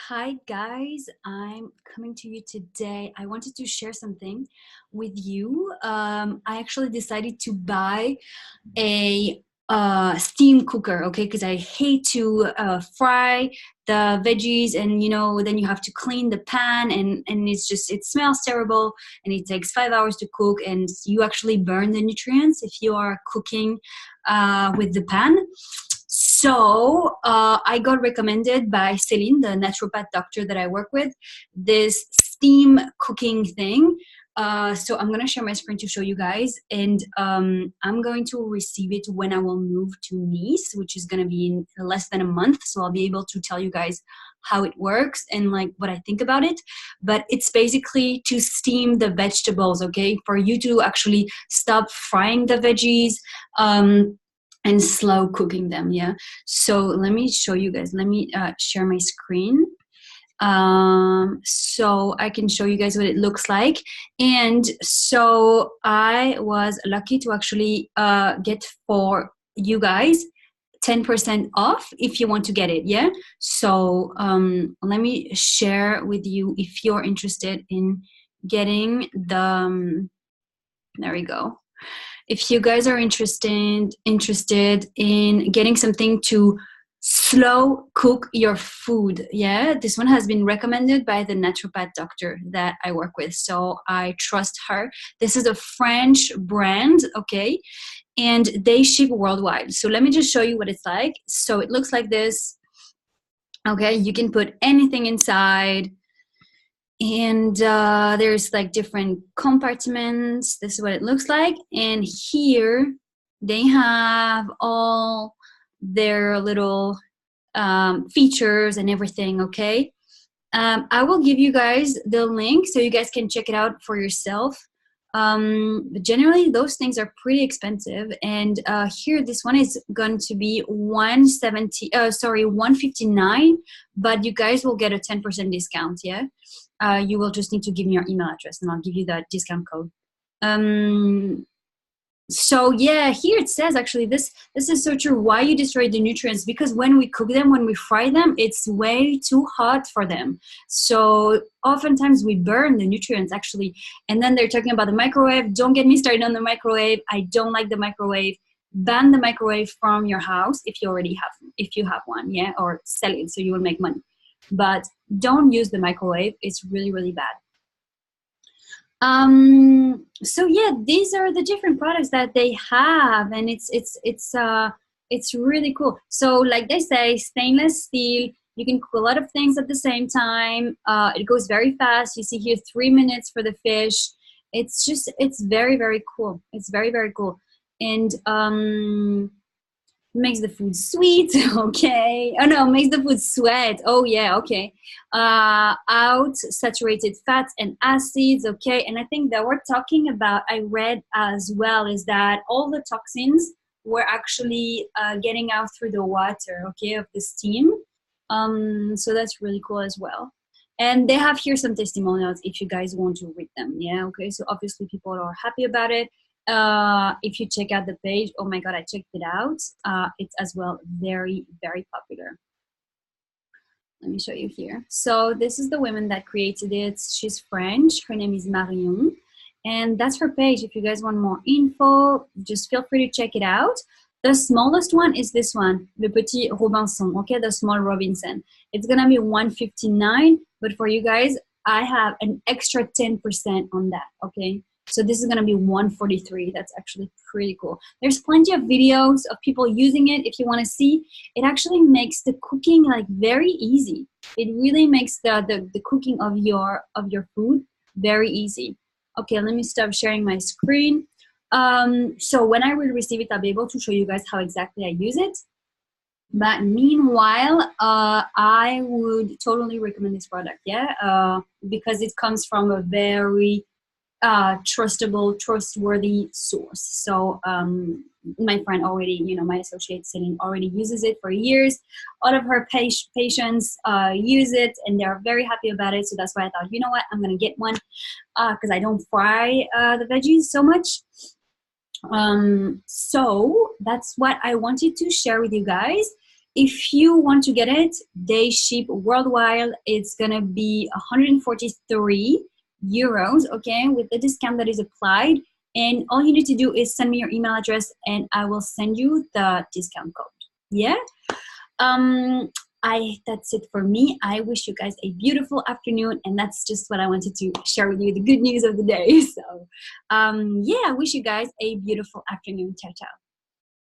Hi guys, I'm coming to you today. I wanted to share something with you. I actually decided to buy a steam cooker, okay? Because I hate to fry the veggies, and then you have to clean the pan, and it smells terrible, and it takes 5 hours to cook, and you actually burn the nutrients if you are cooking with the pan. So I got recommended by Céline, the naturopath doctor that I work with, this steam cooking thing. So I'm going to share my screen to show you guys, and I'm going to receive it when I will move to Nice, which is going to be in less than a month. So I'll be able to tell you guys how it works and like what I think about it. But it's basically to steam the vegetables, okay, for you to actually stop frying the veggies. And slow cooking them. Yeah, so let me show you guys. Let me share my screen so I can show you guys what it looks like. And so I was lucky to actually get for you guys 10% off if you want to get it. Yeah, so let me share with you if you're interested in getting the there we go. If you guys are interested in getting something to slow cook your food, yeah, this one has been recommended by the naturopath doctor that I work with, so I trust her. This is a French brand, okay, and they ship worldwide. So let me just show you what it's like. So it looks like this, okay. You can put anything inside, and there's like different compartments. This is what it looks like, and here they have all their little features and everything, okay. I will give you guys the link so you guys can check it out for yourself. But generally those things are pretty expensive, and here this one is going to be 159, but you guys will get a 10% discount. Yeah, you will just need to give me your email address and I'll give you that discount code. So yeah, here it says actually this is so true. Why you destroy the nutrients? Because when we cook them, when we fry them, it's way too hot for them. So oftentimes we burn the nutrients actually. And then they're talking about the microwave. Don't get me started on the microwave. I don't like the microwave. Ban the microwave from your house if you have one, yeah, or sell it so you will make money. But don't use the microwave. It's really, really bad. So yeah, these are the different products that they have, and it's really cool. So like they say, stainless steel, you can cook a lot of things at the same time. It goes very fast. You see here 3 minutes for the fish. It's very, very cool. It's very, very cool. And makes the food sweet, okay. Oh no, makes the food sweat. Oh yeah, okay. Out saturated fats and acids, okay. And I think that we're talking about, I read as well, is that all the toxins were actually getting out through the water, okay, of the steam. So that's really cool as well. And they have here some testimonials if you guys want to read them. Yeah, okay. So obviously people are happy about it. If you check out the page, oh my god, I checked it out. It's as well very, very popular. Let me show you here. So this is the woman that created it. She's French. Her name is Marion, and that's her page. If you guys want more info, just feel free to check it out. The smallest one is this one, Le Petit Robinson, okay, the small Robinson. It's gonna be 159, but for you guys, I have an extra 10% on that, okay? So this is going to be 143. That's actually pretty cool. There's plenty of videos of people using it. If you want to see, it actually makes the cooking like very easy. It really makes the cooking of your food very easy. Okay, let me stop sharing my screen. So when I will receive it, I'll be able to show you guys how exactly I use it. But meanwhile, I would totally recommend this product, yeah, because it comes from a very trustworthy source. So my friend already, my associate Céline already uses it for years. All of her patients use it, and they're very happy about it. So that's why I thought, you know what, I'm gonna get one because I don't fry the veggies so much. So that's what I wanted to share with you guys. if you want to get it, they ship worldwide. It's gonna be 143 euros, okay, with the discount that is applied. And all you need to do is send me your email address and I will send you the discount code. Yeah. That's it for me. I wish you guys a beautiful afternoon, and that's just what I wanted to share with you, the good news of the day. So yeah, I wish you guys a beautiful afternoon. Ciao, ciao.